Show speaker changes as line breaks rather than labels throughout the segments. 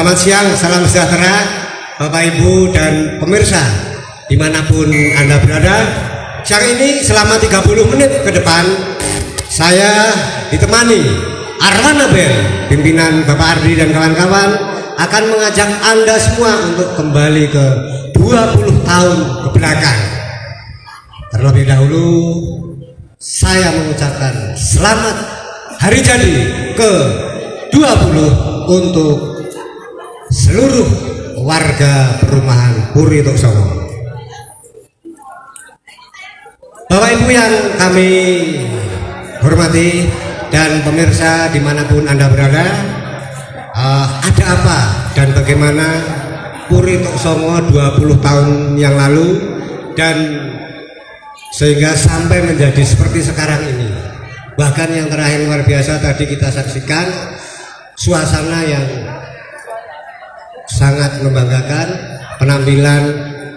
Selamat siang, salam sejahtera Bapak Ibu dan pemirsa dimanapun Anda berada. Siang ini selama 30 menit ke depan saya ditemani Arwana Band, pimpinan Bapak Ardi dan kawan-kawan akan mengajak Anda semua untuk kembali ke 20 tahun ke belakang. Terlebih dahulu saya mengucapkan selamat hari jadi ke 20 untuk seluruh warga perumahan Puri Tuk Songo. Bapak Ibu yang kami hormati dan pemirsa dimanapun Anda berada, ada apa dan bagaimana Puri Tuk Songo 20 tahun yang lalu dan sehingga sampai menjadi seperti sekarang ini. Bahkan yang terakhir luar biasa tadi kita saksikan suasana yang sangat membanggakan, penampilan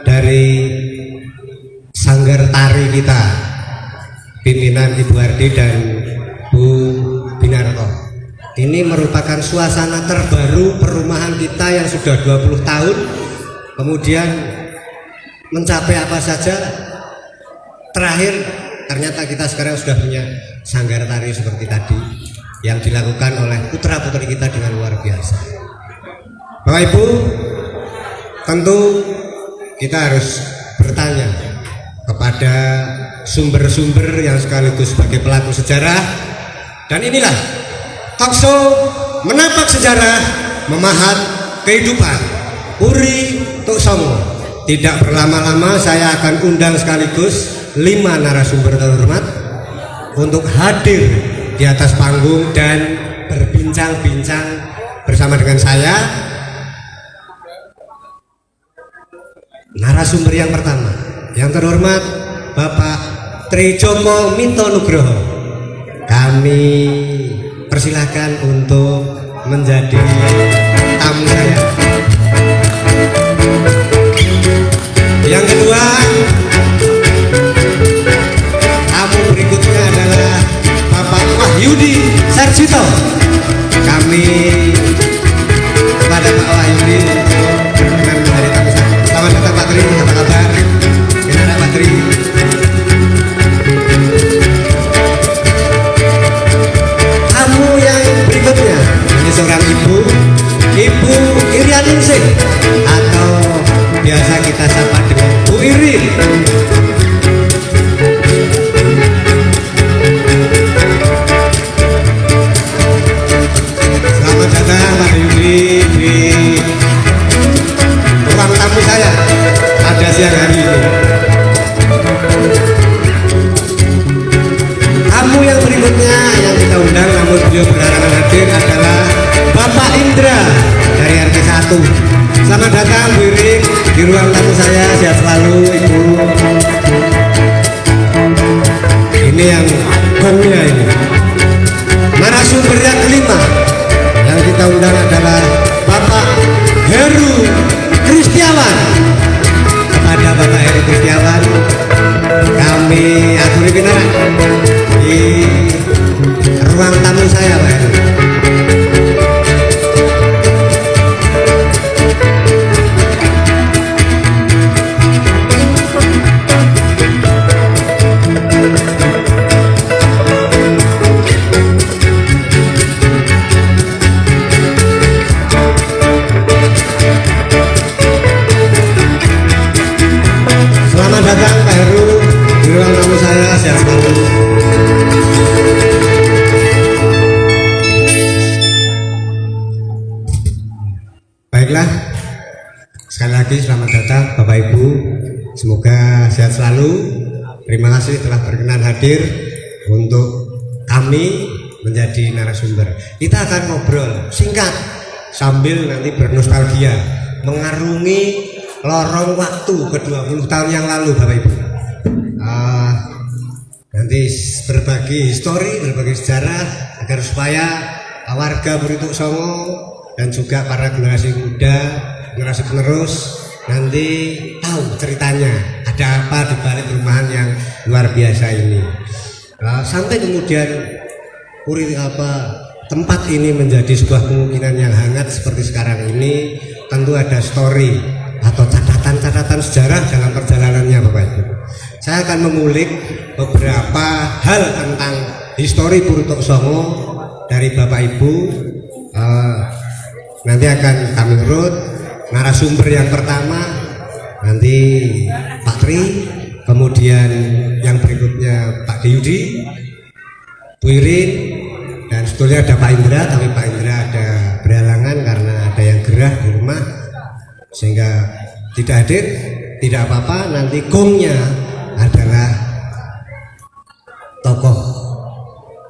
dari sanggar tari kita pimpinan Ibu Ardi dan Bu Binarto. Ini merupakan suasana terbaru perumahan kita yang sudah 20 tahun kemudian mencapai apa saja. Terakhir ternyata kita sekarang sudah punya sanggar tari seperti tadi yang dilakukan oleh putra-putri kita dengan luar biasa. Bapak Ibu, tentu kita harus bertanya kepada sumber-sumber yang sekaligus sebagai pelaku sejarah. Dan inilah talkshow menapak sejarah, memahat kehidupan Puri Tuk Songo. Tidak berlama-lama saya akan undang sekaligus 5 narasumber terhormat untuk hadir di atas panggung dan berbincang-bincang bersama dengan saya. Narasumber yang pertama, yang terhormat Bapak Trijoko Minto Nugroho. Kami persilahkan untuk menjadi tamu saya. Yang kedua, tamu berikutnya adalah Bapak Wahyudi Sarjito. Kami kepada Pak Wahyudi berkenan menjadi tamu saya. Selamat datang Pak Tri, apa kabar? Gimana Pak Tri? Tamu yang berikutnya, ini seorang ibu, Ibu Irianingsih atau biasa kita sapa dengan Bu Irin. Selamat datang Pak Yudi di ruang tamu saya pada siang hari ini. Tamu yang berikutnya yang kita undang namun beliau berhalangan hadir adalah Bapak Indra dari RT 1. Selamat datang Bu Irin di ruang tamu saya, sehat selalu Ibu. Ini yang gongnya ini. Narasumber yang kelima yang kita undang adalah Bapak Heru Kristiawan. Kepada Bapak Heru Kristiawan kami aturi pinarak di ruang tamu saya Pak Heru. Selamat datang Pak Heru di ruang tamu saya, sehat selalu. Baiklah, sekali lagi selamat datang Bapak Ibu, semoga sehat selalu. Terima kasih telah berkenan hadir untuk kami menjadi narasumber. Kita akan ngobrol singkat sambil nanti bernostalgia mengarungi lorong waktu ke 20 tahun yang lalu Bapak Ibu. Nanti berbagi histori, berbagi sejarah agar supaya warga Puri Tuk Songo dan juga para generasi muda, generasi penerus nanti tahu ceritanya ada apa di balik perumahan yang luar biasa ini. Sampai kemudian tempat ini menjadi sebuah kemungkinan yang hangat seperti sekarang ini, tentu ada story atau catatan-catatan sejarah dalam perjalanannya Bapak Ibu. Saya akan mengulik beberapa hal tentang histori Puri Tok Songo dari Bapak Ibu. Nanti akan kami urut. Narasumber yang pertama nanti Pak Tri, kemudian yang berikutnya Pak Yudi, Bu Irin, dan sebetulnya ada Pak Indra, tapi Pak Indra ada berhalangan karena ada yang gerah di rumah sehingga tidak hadir. Tidak apa-apa, nanti gongnya adalah tokoh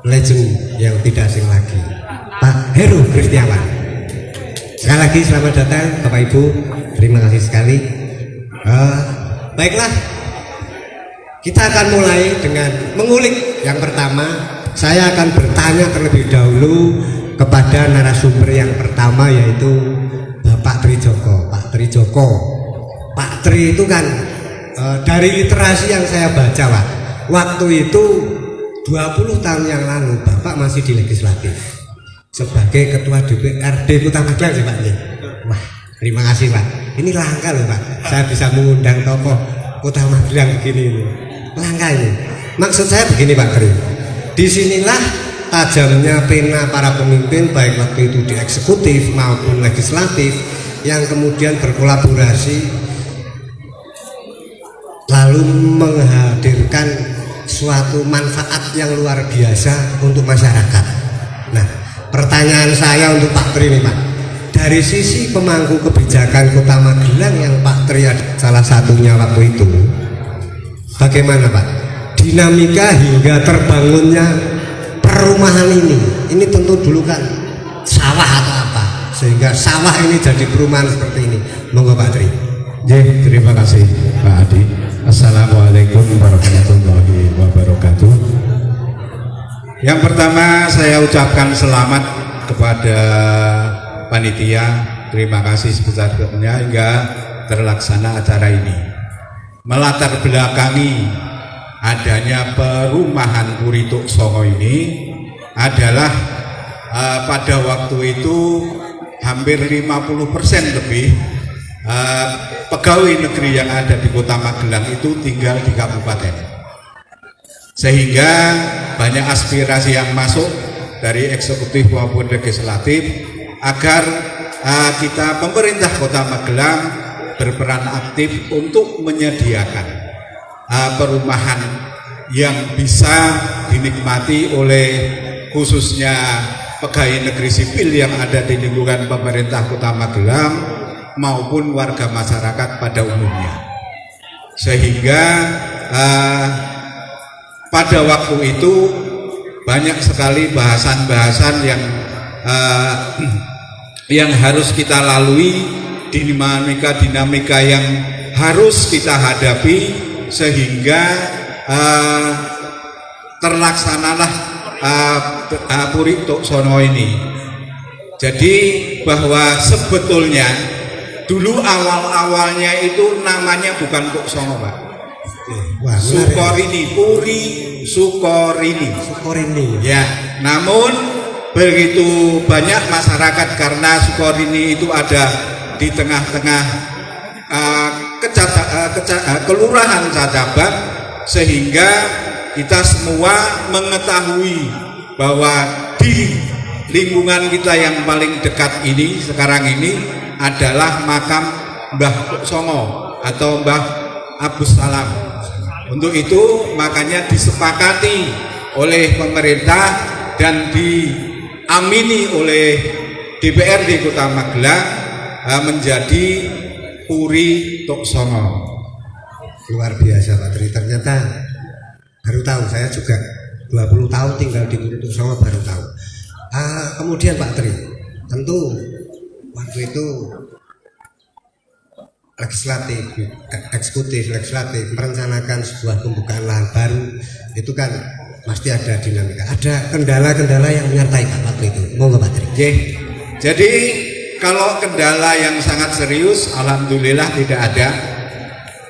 legend yang tidak asing lagi, Pak Heru Kristiawan. Sekali lagi selamat datang Bapak Ibu, terima kasih sekali. Baiklah, kita akan mulai dengan mengulik. Yang pertama, saya akan bertanya terlebih dahulu kepada narasumber yang pertama, yaitu Bapak Tri Joko. Pak Tri Joko, Pak Tri itu kan dari literasi yang saya baca Pak, waktu itu 20 tahun yang lalu Bapak masih di legislatif sebagai ketua DPRD Kota Magelang sih Pak. Wah, terima kasih Pak. Ini langka loh Pak, saya bisa mengundang tokoh Kota Magelang begini. Langka ini. Maksud saya begini Pak Tri, disinilah tajamnya pena para pemimpin baik waktu itu di eksekutif maupun legislatif yang kemudian berkolaborasi lalu menghadirkan suatu manfaat yang luar biasa untuk masyarakat. Nah, pertanyaan saya untuk Pak Tri nih Pak, dari sisi pemangku kebijakan Kota Magelang yang Pak Tri salah satunya waktu itu, bagaimana Pak dinamika hingga terbangunnya perumahan ini tentu dulu kan sawah atau apa, sehingga sawah ini jadi perumahan seperti ini. Monggo Pak Tri.
Terima kasih Pak Adi. Assalamualaikum warahmatullahi wabarakatuh. Yang pertama saya ucapkan selamat kepada panitia. Terima kasih sebesar-besarnya hingga terlaksana acara ini. Melatar belakangi adanya perumahan Puri Tok Songo ini adalah pada waktu itu hampir 50% lebih pegawai negeri yang ada di Kota Magelang itu tinggal di kabupaten, sehingga banyak aspirasi yang masuk dari eksekutif maupun legislatif agar kita pemerintah Kota Magelang berperan aktif untuk menyediakan perumahan yang bisa dinikmati oleh khususnya pegawai negeri sipil yang ada di lingkungan pemerintah Kota Magelang maupun warga masyarakat pada umumnya. Sehingga pada waktu itu banyak sekali bahasan-bahasan yang harus kita lalui, dinamika yang harus kita hadapi, sehingga terlaksanalah Puri Tok Songo ini. Jadi bahwa sebetulnya dulu awal-awalnya itu namanya bukan Tok Songo Pak, Sukorini, Puri Sukorini. Ya, namun begitu banyak masyarakat karena Sukorini itu ada di tengah-tengah kelurahan Cacaban, sehingga kita semua mengetahui bahwa di lingkungan kita yang paling dekat ini sekarang ini adalah makam Mbah Tok Songo atau Mbah Abus Salam. Untuk itu makanya disepakati oleh pemerintah dan diamini oleh DPRD Kota Magelang menjadi Puri Tok Songo.
Luar biasa Pak Tri, ternyata baru tahu. Saya juga 20 tahun tinggal di Puri Tok Songo, baru tahu. Kemudian Pak Tri, tentu waktu itu legislatif, eksekutif, legislatif merencanakan sebuah pembukaan lahan baru, itu kan pasti ada dinamika, ada kendala-kendala yang menyertai Pak waktu itu. Monggo Pak Tri.
Jadi kalau kendala yang sangat serius, alhamdulillah tidak ada.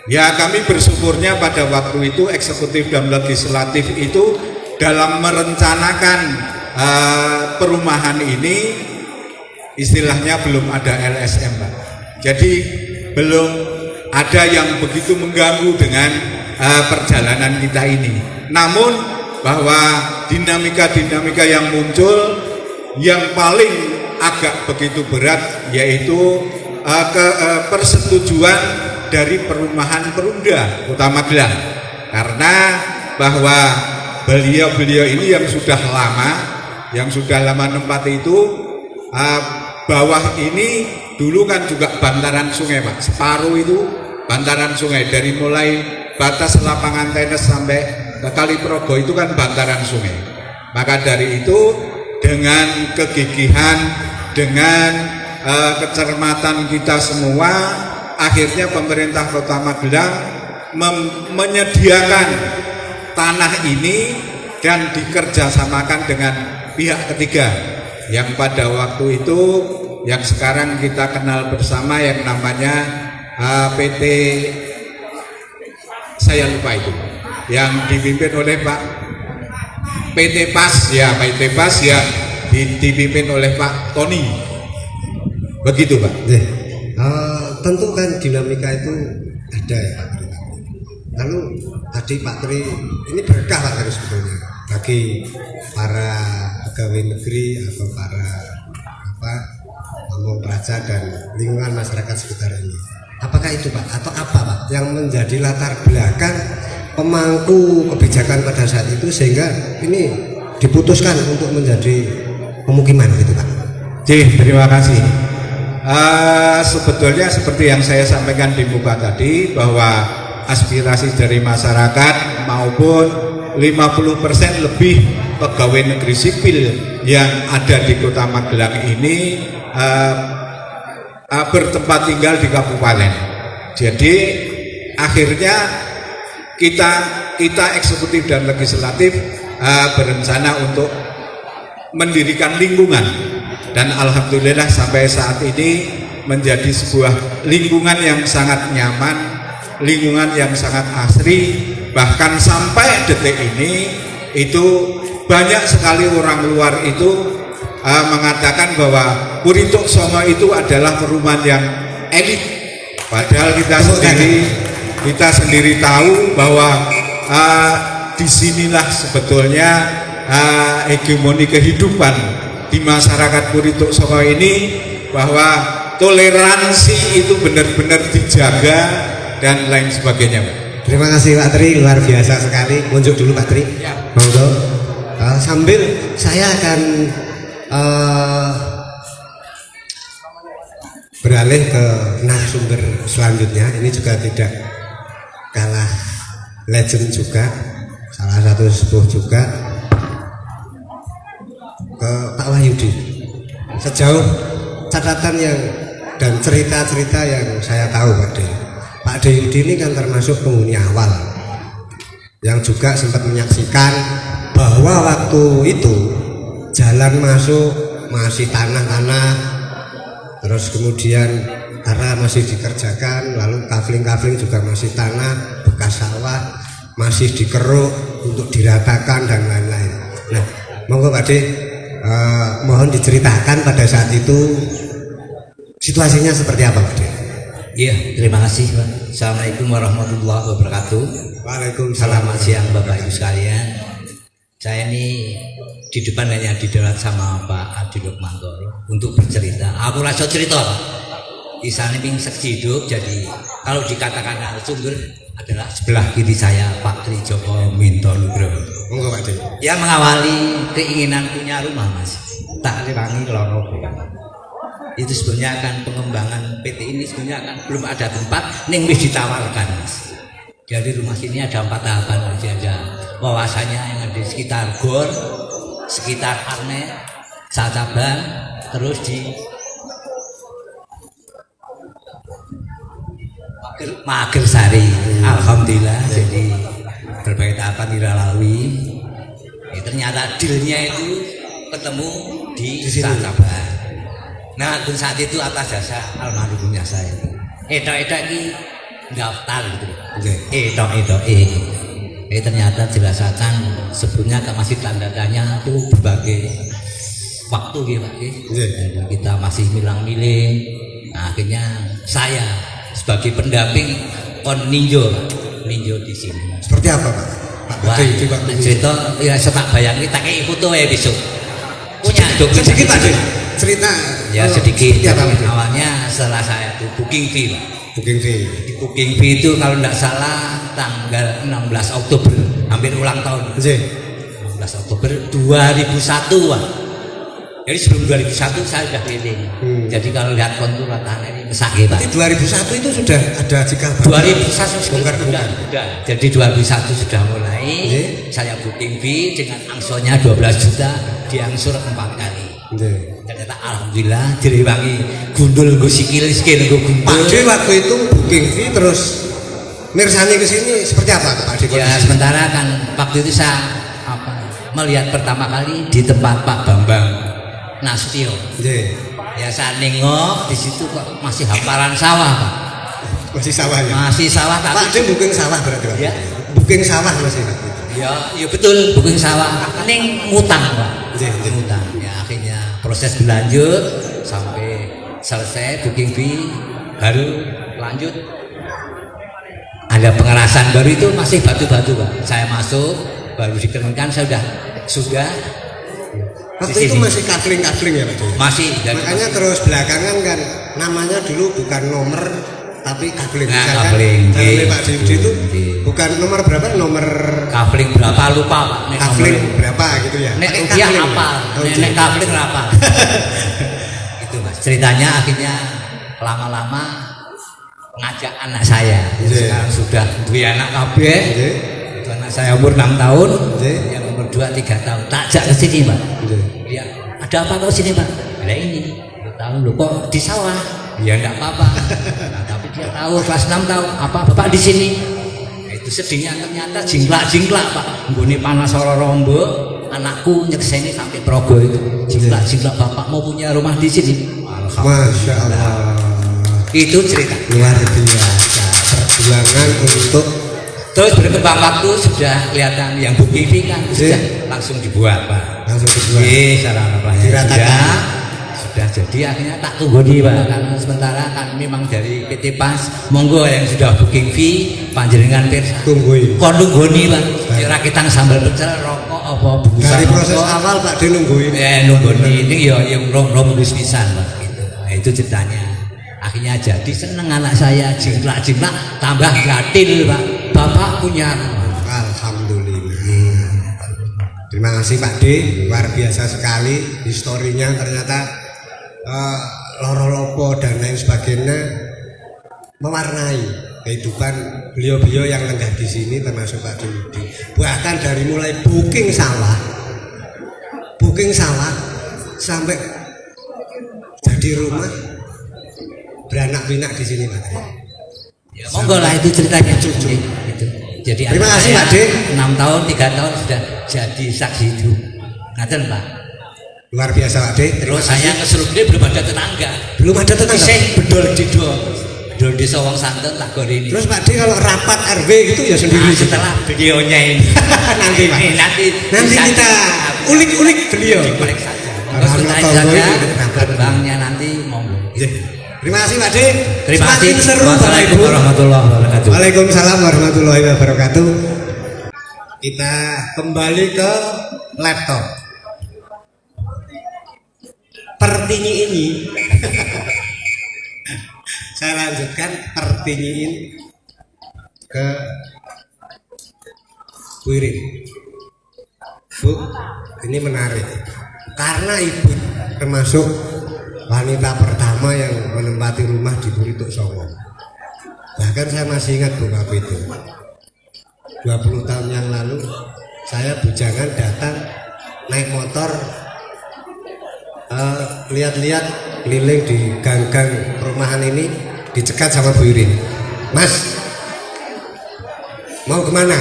Ya, kami bersyukurnya pada waktu itu eksekutif dan legislatif itu dalam merencanakan perumahan ini istilahnya belum ada LSM, Pak. Jadi belum ada yang begitu mengganggu dengan perjalanan kita ini. Namun bahwa dinamika-dinamika yang muncul yang paling agak begitu berat yaitu persetujuan dari perumahan Perumda Kota Magelang, karena bahwa beliau-beliau ini yang sudah lama menempati itu, bawah ini dulu kan juga bantaran sungai, Pak. Separuh itu bantaran sungai, dari mulai batas lapangan tenis sampai ke Kali Progo itu kan bantaran sungai. Maka dari itu dengan kegigihan, dengan kecermatan kita semua, akhirnya pemerintah Kota Magelang menyediakan tanah ini dan dikerjasamakan dengan pihak ketiga yang pada waktu itu yang sekarang kita kenal bersama yang namanya PT, saya lupa itu, yang dipimpin oleh Pak PT PAS ya, PT PAS ya, dipimpin oleh Pak Tony, begitu Pak.
Tentu kan dinamika itu ada ya Pak Tri. Lalu tadi Pak Tri ini berkah Pak Tri sebetulnya bagi para pegawai negeri atau para pamong praja dan lingkungan masyarakat sekitar ini. Apakah itu Pak atau apa Pak yang menjadi latar belakang pemangku kebijakan pada saat itu sehingga ini diputuskan untuk menjadi pemukiman gitu Pak?
Terima kasih. Sebetulnya seperti yang saya sampaikan di muka tadi, bahwa aspirasi dari masyarakat maupun 50% lebih pegawai negeri sipil yang ada di Kota Magelang ini bertempat tinggal di kabupaten. Jadi akhirnya kita eksekutif dan legislatif berencana untuk mendirikan lingkungan, dan alhamdulillah sampai saat ini menjadi sebuah lingkungan yang sangat nyaman, lingkungan yang sangat asri. Bahkan sampai detik ini itu banyak sekali orang luar itu mengatakan bahwa Purituk Songo itu adalah perumahan yang elit, padahal kita sendiri tahu bahwa disinilah sebetulnya hegemoni kehidupan di masyarakat Purituk Songo ini, bahwa toleransi itu benar-benar dijaga dan lain sebagainya.
Terima kasih Pak Tri, luar biasa sekali. Munjuk dulu Pak Tri. Ya. Monggo. Sambil saya akan beralih ke narasumber selanjutnya. Ini juga tidak kalah legend juga, salah satu sepuh juga, ke Pak Wahyudi. Sejauh catatan yang dan cerita-cerita yang saya tahu Pak Deyudi ini kan termasuk penghuni awal yang juga sempat menyaksikan bahwa waktu itu jalan masuk masih tanah-tanah, terus kemudian karena masih dikerjakan, lalu kafling-kafling juga masih tanah, bekas sawah masih dikeruk untuk diratakan dan lain-lain. Nah, monggo Pak De, mohon diceritakan pada saat itu situasinya seperti apa Pak De?
Iya, terima kasih Pak. Assalamualaikum warahmatullahi wabarakatuh.
Waalaikumsalam.
Selamat siang Bapak Ibu sekalian. Saya ini di depan hanya didarat sama Pak Adi Lukmantoro untuk bercerita. Aku rasa cerita Pak. Isane ping seksi hidup, jadi kalau dikatakan narasumber adalah sebelah kiri saya Pak Tri Joko Minto Nugroho.
Monggo Pak De.
Yang mengawali keinginan punya rumah Mas. Tak rewangi loro. Itu sebenarnya akan pengembangan PT ini sebenarnya akan belum ada tempat ning wis ditawarkan Mas. Jadi rumah sini ada 4 tahapan aja. Wawasannya yang ada di sekitar Gor, sekitar Arne, Sacabang, terus di Magersari. Alhamdulillah, jadi berbagai tahapan kita lalui. Ternyata dealnya itu ketemu di Sacabang. Nah, pun saat itu atas jasa almarhumnya saya. Edok-edok ini daftar gitu. Edok-edok ternyata dirasakan sebelumnya masih tanda tanya itu berbagai waktu gitu Pak.
Nggih.
Dan kita masih milang-miling. Nah, akhirnya saya sebagai pendamping kon ninjo Pak. Ninjo di sini.
Seperti apa Pak?
Wah,
Coba
cerita ya tak bayangin tak kayak foto ya besok. Punya
sedikit Pak De. Cerita
ya sedikit.
seperti apa, Pak De?
Awalnya setelah saya itu booking fee Pak.
Booking fee.
Di booking fee itu kalau tidak salah tanggal 16 Oktober hampir ulang tahun.
Nggih.
16 Oktober 2001 Pak. Jadi sebelum 2001 saya sudah keliling. Jadi kalau lihat kontur tanah ini mesake Pak.
Berarti 2001 itu sudah ada jika
2001
bongkar-bongkar.
sudah. Jadi 2001 sudah mulai.
Nggih.
Saya booking fee dengan angsurnya 12 juta, diangsur 4 kali.
Nggih.
Ternyata alhamdulillah direwangi gundul nggo sikil nggo gundul.
Pak De waktu itu booking fee terus mirsani ke sini seperti apa Pak De?
Ya sementara kan waktu itu saya melihat pertama kali di tempat Pak Bambang Nasution.
Nggih.
Ya saya nengok di situ kok masih hamparan sawah Pak.
Masih sawah ya?
Masih sawah tak.
Pak De booking sawah berarti Pak?
Ya.
Booking sawah masih Pak?
Ya betul booking sawah. Ning ngutang Pak.
Nggih, nggih.
Ngutang. Ya akhirnya proses berlanjut sampai selesai booking fee baru lanjut. Ada pengerasan baru itu masih batu-batu Pak. Saya masuk baru dikenakan saya sudah
Waktu itu masih kafling-kafling ya Pak De?
masih dan
Makanya terus belakangan kan namanya dulu bukan nomor tapi kafling.
Nah,
Misalkan
kafling.
jalannya Pak Didi itu
Nggih.
bukan nomor berapa, nomor
kafling berapa lupa Pak. Nek
kafling
nomor-
berapa gitu ya?
Nek
Atau
dia
kafling?
apa?
Oh,
Nek
iya.
kafling apa? Itu Mas. Ceritanya akhirnya lama-lama ngajak anak saya.
Iya.
Sekarang sudah dua anak kabeh.
Nggih.
Itu anak saya umur 6 tahun,
Nggih.
yang umur 2 3 tahun. Tak ajak ke sini, Pak.
Nggih.
Ya, ada apa kau sini, Pak? Ada ini. Dia tahu loh kok di sawah. Ya enggak apa-apa. Nah, tapi dia tahu kelas 6 tahun, apa Bapak di sini? Nah, itu sedihnya ternyata jingklak-jingklak, Pak. Nggone panas ora rombo, anakku nyekseni sampai Progo itu. Jingklak-jingklak Bapak mau punya rumah di sini.
Masya Allah,
Itu cerita.
luar biasa perjuangan untuk
Terus berkembang waktu sudah kelihatan yang bukti kan sudah langsung dibuat Pak.
langsung dibuat.
Iya, sarana-sarananya
Diratakan.
sudah jadi akhirnya tak tunggu di Pak karena sementara kan memang dari PT PAS monggo yang sudah booking fee panjenengan pirsa.
Tungguin.
Kon nunggoni Pak. Kira kita sambal pecel rokok apa bungkusan
Dari proses
rokok.
awal Pak De nungguin.
Nunggoni ini ya yang rom pisan Pak gitu. Nah, itu ceritanya. Akhirnya jadi seneng anak saya jingklak-jingklak tambah gatil Pak. Bapak punya rumah.
Alhamdulillah. Terima kasih Pak De, luar biasa sekali historinya ternyata loro-lopo dan lain sebagainya mewarnai kehidupan beliau-beliau yang lenggah di sini termasuk Pak Dudi. Bahkan dari mulai booking sawah sampai jadi rumah beranak pinak di sini Pak De.
Ya, monggo lah itu ceritanya cucu. Gitu. Jadi
Terima
anak
kasih,
saya
Pak De.
6 tahun, 3 tahun sudah jadi saksi hidup. Ngaten Pak.
Luar biasa Pak De.
Terus saya ke Serugde belum ada tetangga.
Belum ada tetangga.
Isih bedol dido. Bedol desa wong santen tak goreni.
Terus Pak De kalau rapat RW gitu ya sendiri.
Nah, setelah beliaunya ini
Nanti, Pak.
nanti
Nanti kita ulik-ulik beliau.
Dikolek saja.
Karena
Terus kita
tonggo
saja
itu rapat.
berkembangnya nanti monggo.
Terima kasih Pak De.
Terima kasih.
Semakin seru Bapak
Wassalamualaikum
Ibu.
warahmatullahi wabarakatuh.
Waalaikumsalam warahmatullahi wabarakatuh. Kita kembali ke laptop. Pertinyi ini saya lanjutkan pertinyi ini ke Bu Irin. Bu, ini menarik karena ibu termasuk wanita pertama yang menempati rumah di Burituk Songo. Bahkan saya masih ingat Bu waktu itu 20 tahun yang lalu saya bujangan datang naik motor lihat-lihat keliling di gang-gang perumahan ini, dicegat sama Bu Irin. Mas, mau kemana?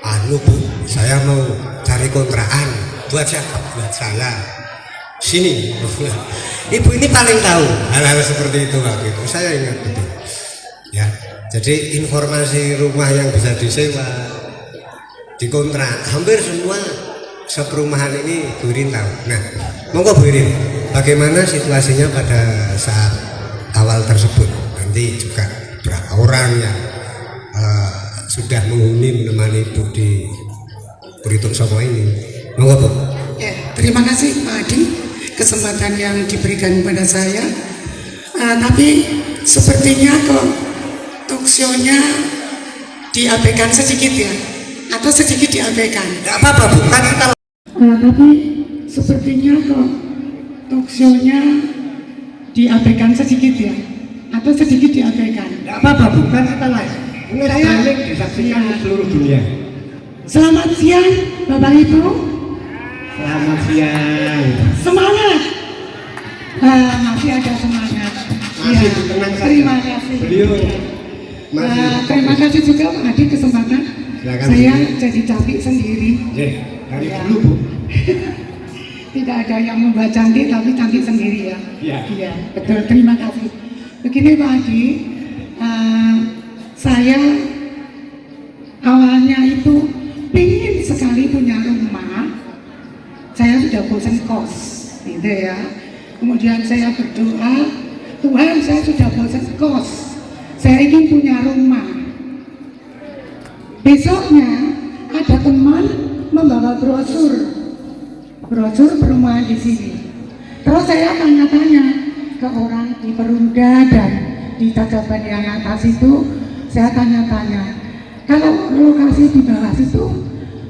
Anu Bu, saya mau cari kontrakan. Buat siapa? Buat saya. Sini. Ibu ini paling tahu hal-hal seperti itu waktu itu. Saya ingat betul. Ya, jadi informasi rumah yang bisa disewa, dikontrak, hampir semua seperumahan ini Bu Irin tahu. Nah, monggo Bu Irin, bagaimana situasinya pada saat awal tersebut? Nanti juga berapa orang yang sudah menghuni menemani Ibu di Buritung Soko ini? Monggo Bu.
Ya, terima kasih Pak Adi kesempatan yang diberikan kepada saya. Tapi sepertinya kok talkshow-nya diabaikan sedikit ya, atau sedikit diabaikan.
Tidak apa-apa Bu, kan kita
Tapi sepertinya kok talkshow-nya diabaikan sedikit ya, atau sedikit diabaikan.
tidak apa-apa Bu, kan kita live. Ini streaming disaksikan di seluruh dunia.
Selamat siang Bapak Ibu.
Selamat siang.
Semangat. Masih ada semangat.
Masih
Ya,
tenang saja.
terima kasih.
Beliau masih
Terima kasih juga Pak Adi kesempatan.
Silakan,
Saya
Bu.
jadi capik sendiri.
dari
Ya.
dulu Bu.
Tidak ada yang membuat cantik, tapi cantik sendiri ya.
Iya.
Iya, betul. Terima kasih. Begini Pak Adi, saya awalnya itu pingin sekali punya rumah. Saya sudah bosan kos, gitu ya. Kemudian saya berdoa, Tuhan saya sudah bosan kos. Saya ingin punya rumah. Besoknya ada teman membawa brosur perumahan di sini. Terus saya tanya-tanya ke orang di Perumda dan di Tatapan yang atas itu, saya tanya-tanya, kalau lokasi di bawah situ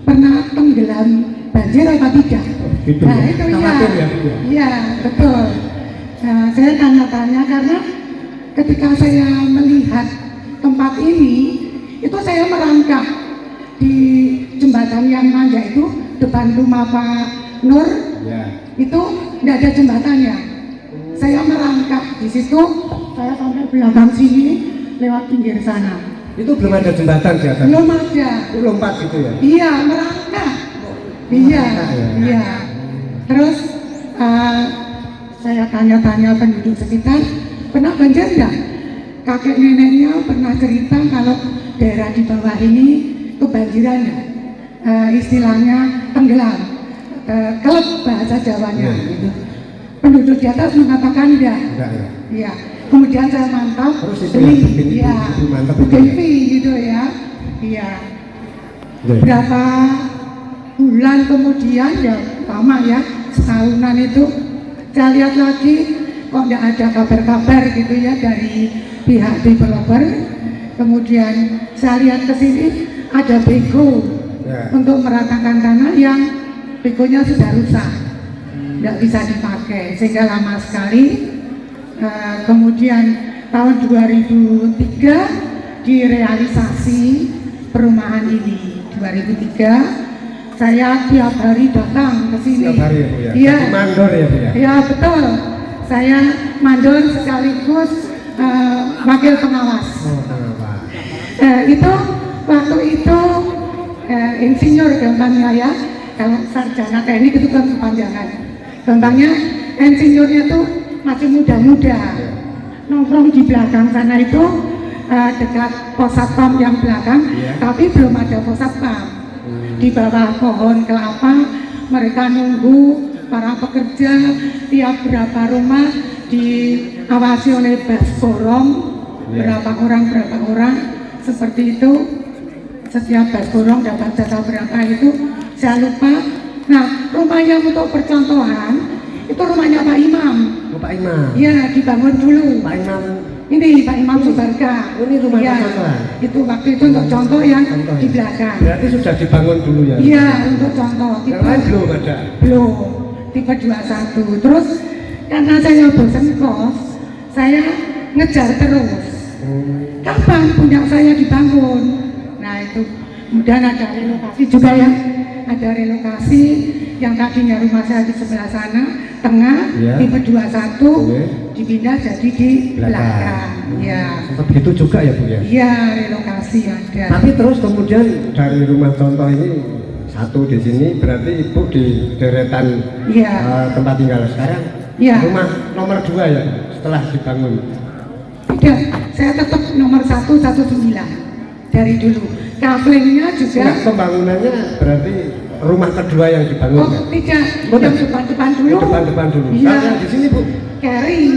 pernah tenggelam banjir apa tidak?
Gitu
Nah
ya?
itu
Khawatir ya,
ya,
Bu, ya?
iya betul. Nah, saya tanya-tanya karena ketika saya melihat tempat ini, itu saya merangkak di jembatan yang nanjak itu depan rumah Pak Nur, itu tidak ada jembatannya. Saya merangkak di situ, saya sampai belakang sini lewat pinggir sana.
Itu belum ada jembatan di atas.
Belum ada.
Itu lompat gitu ya.
Iya, merangkak. Iya, iya. Terus saya tanya-tanya penduduk sekitar, pernah banjir enggak? Kakek neneknya pernah cerita kalau daerah di bawah ini kebanjiran ya. Istilahnya tenggelam. Kelep bahasa Jawanya gitu. Penduduk di atas mengatakan enggak.
Enggak ya.
Iya. Kemudian saya mantap,
Terus itu ya, bikin
iya,
ibu mantap itu
bikin
ya?
fee gitu ya. Iya.
Iya.
Berapa bulan kemudian ya lama ya, setahunan itu saya lihat lagi kok tidak ada kabar-kabar gitu ya dari pihak developer. Kemudian saya lihat ke sini ada bego
Ya.
untuk meratakan tanah yang begonya sudah rusak, tidak bisa dipakai sehingga lama sekali. Kemudian tahun 2003 direalisasi perumahan ini. 2003 saya tiap hari datang ke sini.
Tiap hari ya Bu ya.
Iya.
Jadi mandor ya Bu ya.
Iya betul. Saya mandor sekaligus wakil pengawas.
Oh, kenapa?
Itu waktu itu insinyur gampangnya ya. Kalau sarjana teknik itu kan kepanjangan. Gampangnya insinyurnya itu masih muda-muda. Nongkrong di belakang sana itu dekat pos satpam yang belakang, tapi belum ada pos satpam. Di bawah pohon kelapa mereka nunggu para pekerja tiap berapa rumah diawasi oleh bas borong, berapa orang seperti itu. Setiap bas borong dapat jatah berapa itu saya lupa. Nah, rumahnya untuk percontohan itu rumahnya Pak Imam.
Oh, Pak Imam.
Iya, dibangun dulu.
Pak Imam.
Ini Pak Imam Subarga.
Oh, ini rumah
Iya,
percontohan.
itu waktu itu untuk contoh yang
Contoh
di
ya?
belakang.
Berarti sudah dibangun dulu ya.
Iya, untuk contoh.
Yang lain belum ada.
Belum. Tipe 21. Terus karena saya bosan kos, saya ngejar terus. Kapan punya saya dibangun? Nah itu. Kemudian ada relokasi juga ya. Ada relokasi yang tadinya rumah saya di sebelah sana, tengah,
Ya.
tipe 21,
Oke.
dipindah jadi di belakang. Ya.
Sempat gitu juga ya Bu ya.
Iya, relokasi ada.
Tapi terus kemudian dari rumah contoh ini satu di sini, berarti Ibu di deretan
Iya.
tempat tinggal sekarang.
Iya.
Rumah nomor 2 ya setelah dibangun.
Tidak, saya tetap nomor 119 dari dulu. Kaplingnya juga
Nah, pembangunannya berarti rumah kedua yang dibangun?
Oh tidak,
Bukan.
yang depan-depan dulu.
Oh, depan-depan dulu.
Iya.
Nah, yang di sini Bu.
Kering.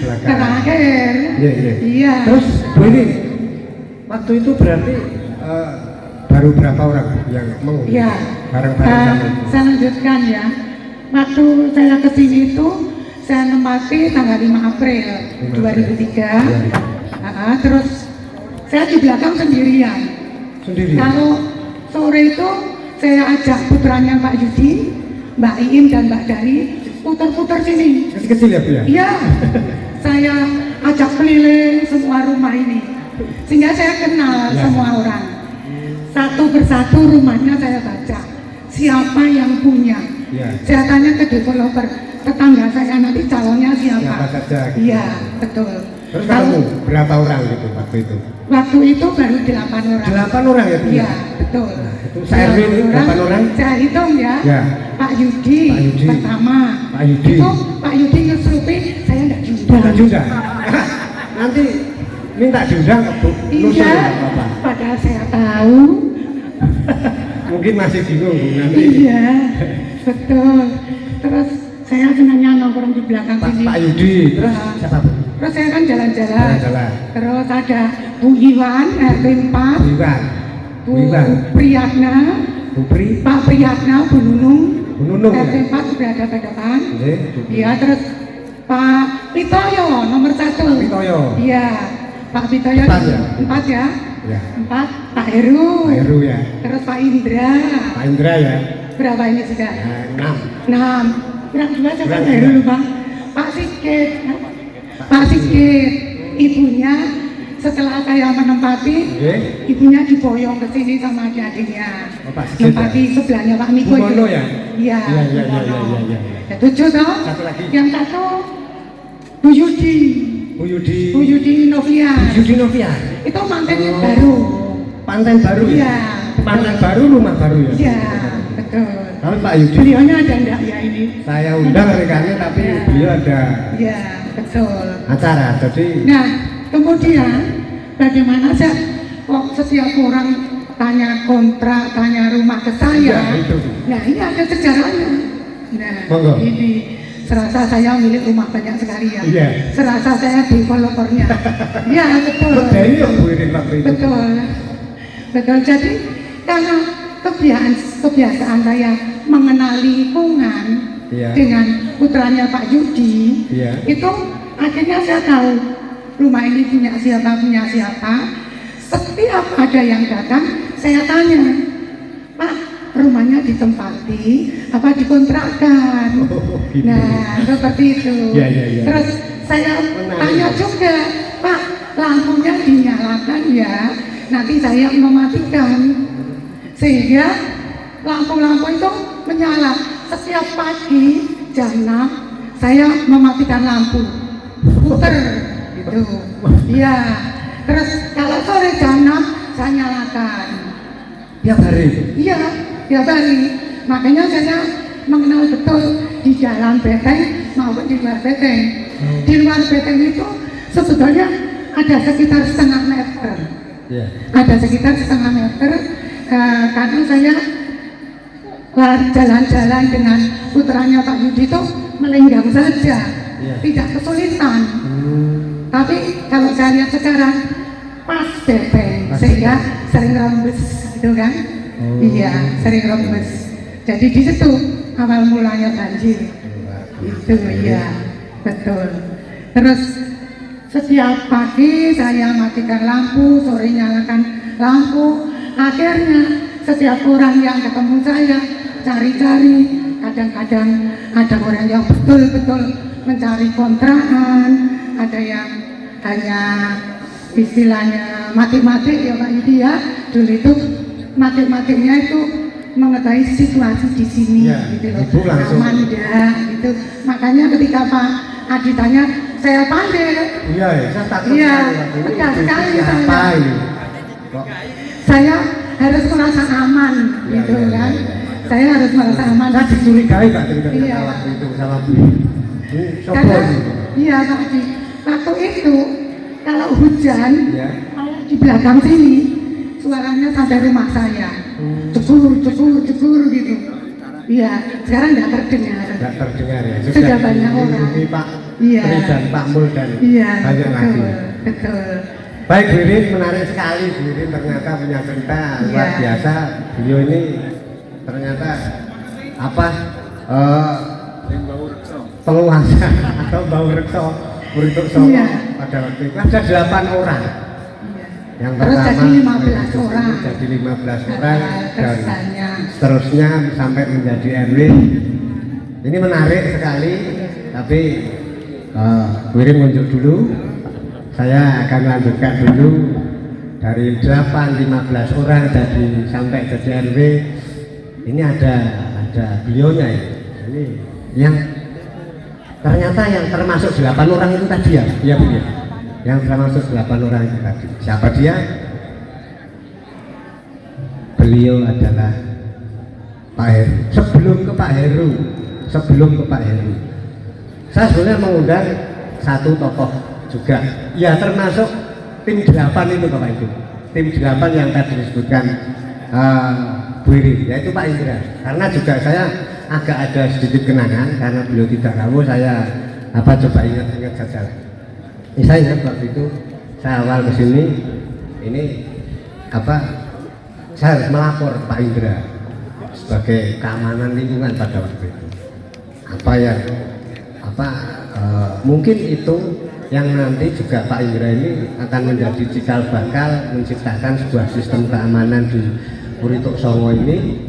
Belakang.
Terakhir.
Iya, iya.
Iya.
Terus Bu ini waktu itu berarti baru berapa orang yang mengungsi?
Iya.
Bareng-bareng sama Ibu?
Saya lanjutkan ya. Waktu saya kesini itu saya menempati tanggal 5 April 2003. Terus saya di belakang sendirian.
Sendiri.
Kalau sore itu saya ajak putranya Pak Yudi, Mbak Iim dan Mbak Dari putar-putar sini.
Kecil-kecil ya Bu ya?
Iya, saya ajak keliling semua rumah ini, sehingga saya kenal
Ya.
semua orang. Satu persatu rumahnya saya baca, siapa yang punya.
Ya.
Saya tanya ke developer, tetangga saya nanti calonnya
Siapa
siapa.
saja, gitu.
Iya, betul.
Terus
Kalau
kamu berapa orang gitu waktu itu?
waktu itu baru 8 orang.
8 orang ya Bu?
Iya, betul.
itu saya RW ini 8 orang?
Saya hitung ya.
Ya.
Pak Yudi,
Pak Yudi.
pertama.
Pak Yudi.
Itu Pak Yudi ngeselupin, saya enggak diundang.
Bukan juga. Nanti minta diundang ke Bu Nusul
Iya,
nggak apa-apa.
padahal saya tahu.
Mungkin masih bingung Bu nanti.
Iya, betul. Terus saya senangnya nongkrong di belakang
Pak,
sini.
Pak Yudi, terus
Nah,
siapa Bu?
Terus saya kan jalan-jalan.
Jalan-jalan.
Terus ada Bu Iwan, RT 4,
Iwan.
Bu
Iwan.
Priyatna,
Bu Pri.
Pak Priyatna, Bu Nunung,
Bu Nunung
RT
ya?
4 berada pada depan.
Nggih, Bu Pri.
Iya, terus Pak Pitoyo nomor 1.
Pak Pitoyo.
Iya, Pak Pitoyo
4 ya?
4 ya.
Ya.
4, Pak Heru.
Pak Heru ya.
Terus Pak Indra.
Pak Indra ya.
Berapa ini sudah?
6.
6. Kurang 2 siapa
Kurang
Heru
dua.
lupa. Pak Sigit. Pak Sigit. Ibunya setelah saya menempati,
Nggih.
ibunya diboyong ke sini sama adik-adiknya.
Oh, Pak Sigit
Nempati sebelahnya Pak Miko
Bu
itu.
Mono ya?
Iya.
Iya, iya,
Bu
iya,
Mono.
iya, iya, iya.
Ya, 7 toh.
Satu lagi.
Yang satu Bu Yudi.
Bu Yudi.
Bu Yudi Novia.
Bu Yudi Novia.
Itu mantannya baru.
Panten baru ya?
Iya.
Panten baru, rumah baru ya?
Iya, betul.
Tapi Pak Yudi,
Beliaunya ada enggak ya ini?
saya undang rekannya tapi
Iya.
beliau ada
Iya, betul.
acara, jadi
Nah, kemudian bagaimana sih kok setiap orang tanya kontrak, tanya rumah ke saya?
Ya, itu.
Nah, ini ada sejarahnya. Nah,
Monggo.
ini serasa saya milik rumah banyak sekali ya.
Iya.
Serasa saya developernya. Iya, betul.
Medeni ya Bu Irin waktu itu.
Betul. Betul. Jadi karena kebiasaan saya mengenal lingkungan
Iya.
dengan putranya Pak Yudi,
Iya.
itu akhirnya saya tahu rumah ini punya siapa. Setiap ada yang datang, saya tanya, Pak, rumahnya ditempati apa dikontrakkan?
Oh, gitu.
Nah, seperti itu.
Iya, iya, iya.
Terus saya
Menarik.
tanya juga, Pak, lampunya dinyalakan ya, nanti saya mematikan. Sehingga lampu-lampu itu menyala. Setiap pagi jam 6 saya mematikan lampu. Puter gitu. Iya. Terus kalau sore jam 6 saya nyalakan.
Tiap hari.
Iya, tiap hari. Makanya saya mengenal betul di dalam beteng maupun di luar beteng. Di luar beteng itu sebetulnya ada sekitar setengah meter.
Iya.
Ada sekitar setengah meter karena saya jalan-jalan dengan putranya Pak Yudi itu melenggang saja,
Iya.
tidak kesulitan. Tapi kalau saya lihat sekarang pas beteng,
Pas
sehingga sering rembes, gitu kan? Iya, sering rembes. Jadi di situ awal mulanya banjir. Itu iya, betul. Terus setiap pagi saya matikan lampu, sore nyalakan lampu. Akhirnya setiap orang yang ketemu saya cari-cari, kadang-kadang ada orang yang betul-betul mencari kontrakan, ada yang hanya istilahnya mati-mati ya Pak Yudi ya. Dulu itu mati-matinya itu mengetahui situasi di sini,
Ya,
gitu loh,
Ibu langsung.
aman enggak, gitu. Makanya ketika Pak Adi tanya, saya panggil.
Iya ya, saya takut
Iya,
sekali waktu itu.
tegas sekali
Siapa
saya.
ini? Kok
Saya harus merasa aman,
Ya,
gitu
ya,
kan.
ya, ya.
Saya harus merasa aman.
saya dicurigai Pak cerita
Iya.
waktu itu sama Bu. Ini sopo
Karena,
ini?
iya Pak Adi, waktu itu kalau hujan,
Ya.
di belakang sini suaranya sampai rumah saya. cukur gitu. Iya, sekarang nggak terdengar.
Nggak terdengar ya.
Sudah banyak orang.
Ini Pak
Iya.
Tri dan Pak Mul dan
Iya,
banyak lagi.
betul.
Baik, Bu Irin, menarik sekali. Bu Irin ternyata punya cerita luar
Iya.
biasa. Beliau ini ternyata apa penguasa atau bau rekso Purituk Solo
Iya.
pada waktu itu ada 8 orang.
Iya.
Yang
Terus
pertama
jadi 15 orang.
jadi 15 orang dan
Tersanya.
seterusnya sampai menjadi RW. Ini menarik sekali, tapi Bu Irin munjuk dulu. Saya akan lanjutkan dulu dari 15 orang jadi sampai jadi RW. Ini ada beliaunya ya. Ini yang ternyata yang termasuk 8 orang itu tadi ya, iya Bu ya. Yang termasuk 8 orang itu tadi. Siapa dia? Beliau adalah Pak Heru. Sebelum ke Pak Heru, saya sebenarnya mengundang satu tokoh juga. Ya termasuk tim 8 itu Bapak Ibu. Tim 8 yang tadi disebutkan Bu Irin, yaitu Pak Indra. Karena juga saya agak ada sedikit kenangan karena beliau tidak rawuh, saya coba ingat saja. Saya ingat waktu itu saya awal ke sini, ini saya harus melapor Pak Indra sebagai keamanan lingkungan pada waktu itu. Mungkin itu yang nanti juga Pak Indra ini akan menjadi cikal bakal menciptakan sebuah sistem keamanan di Purituk Songo ini,